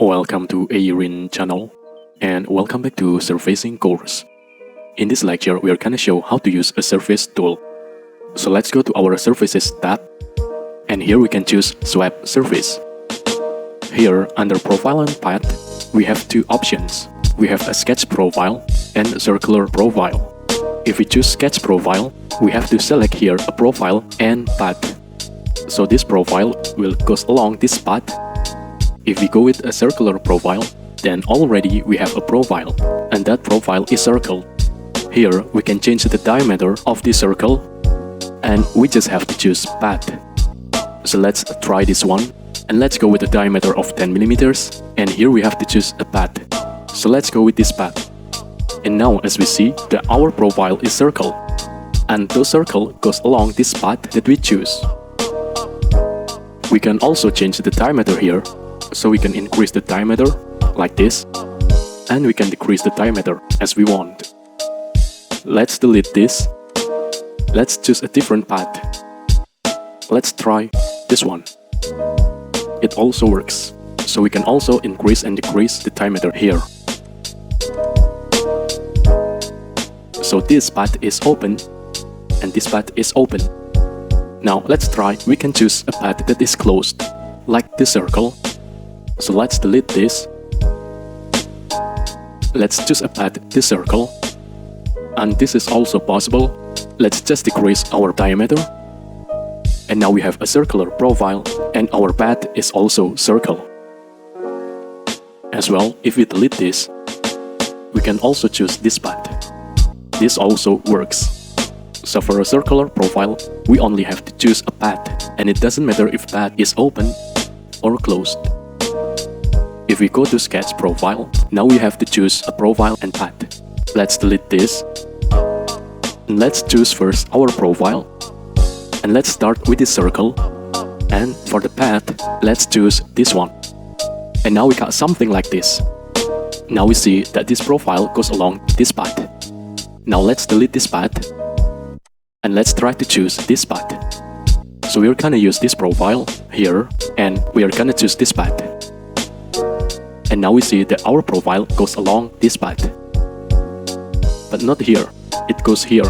Welcome to AER Int channel, and welcome back to Surfacing course. In this lecture, we are gonna show how to use a surface tool. So let's go to our Surfaces tab, and here we can choose Swap Surface. Here, under Profile and Path, we have two options. We have a Sketch Profile and Circular Profile. If we choose Sketch Profile, we have to select here a profile and path. So this profile will go along this path. If we go with a circular profile, then already we have a profile, and that profile is circle. Here we can change the diameter of the circle, and we just have to choose path. So let's try this one, and let's go with a diameter of 10 mm, and here we have to choose a path. So let's go with this path. And now as we see that our profile is circle, and the circle goes along this path that we choose. We can also change the diameter here, so we can increase the diameter like this, and we can decrease the diameter as we want. Let's delete this. Let's choose a different path. Let's try this one. It also works, so we can also increase and decrease the diameter here. So this path is open, and this path is open. Now let's try, we can choose a path that is closed, like this circle. So let's delete this. Let's choose a path this circle. And this is also possible. Let's just decrease our diameter. And now we have a circular profile, and our path is also circle. As well, if we delete this, we can also choose this path. This also works. So for a circular profile, we only have to choose a path, and it doesn't matter if path is open or closed. If we go to Sketch Profile, now we have to choose a profile and path. Let's delete this. And let's choose first our profile. And let's start with this circle. And for the path, let's choose this one. And now we got something like this. Now we see that this profile goes along this path. Now let's delete this path. And let's try to choose this path. So we're gonna use this profile here, and we are gonna choose this path. And now we see that our profile goes along this path. But not here, it goes here.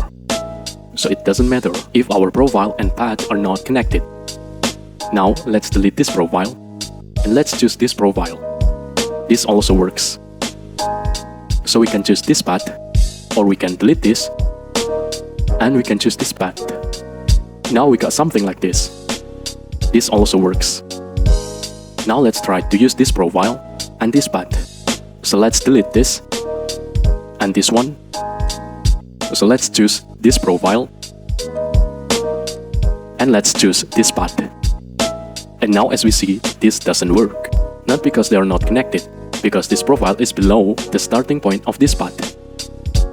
So it doesn't matter if our profile and path are not connected. Now let's delete this profile, and let's choose this profile. This also works. So we can choose this path, or we can delete this, and we can choose this path. Now we got something like this. This also works. Now let's try to use this profile and this path. So let's delete this and this one. So let's choose this profile, and let's choose this path. And now as we see, this doesn't work. Not because they are not connected, because this profile is below the starting point of this path.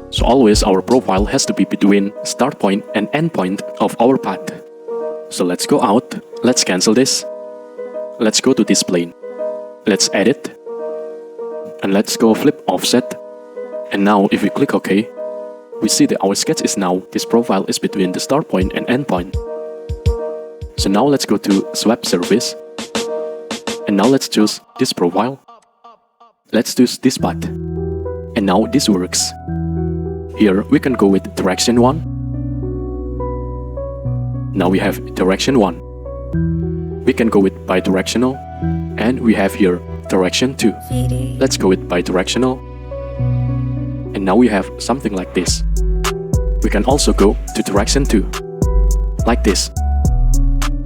So always our profile has to be between start point and end point of our path. So let's go out, let's cancel this. Let's go to this plane. Let's edit. And let's go flip offset. And now if we click OK, we see that our sketch is now, this profile is between the start point and end point. So now let's go to Swap Surface. And now let's choose this profile. Let's choose this path. And now this works. Here we can go with direction 1. Now we have direction 1. We can go with bidirectional. And we have here direction 2. Let's go with bidirectional. And now we have something like this. We can also go to direction 2, like this.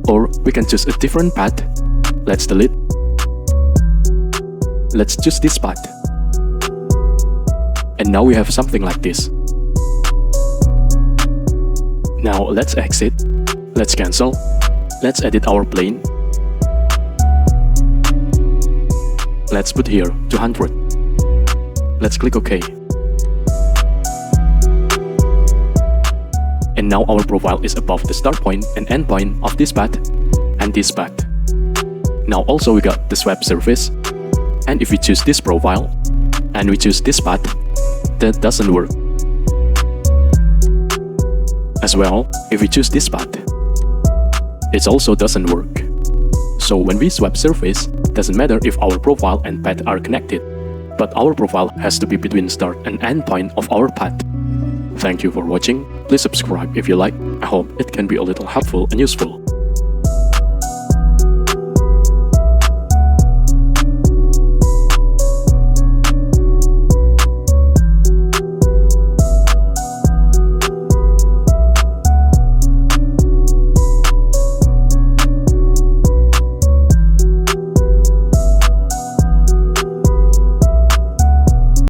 Or we can choose a different path. Let's delete. Let's choose this path. And now we have something like this. Now let's exit. Let's cancel. Let's edit our plane. Let's put here 200. Let's click OK. And now our profile is above the start point and end point of this path and this path. Now also we got the swap surface. And if we choose this profile and we choose this path, that doesn't work. As well, if we choose this path, it also doesn't work. So when we swap surface, It doesn't matter if our profile and path are connected, but our profile has to be between start and end point of our path. Thank you for watching. Please subscribe if you like. I hope it can be a little helpful and useful.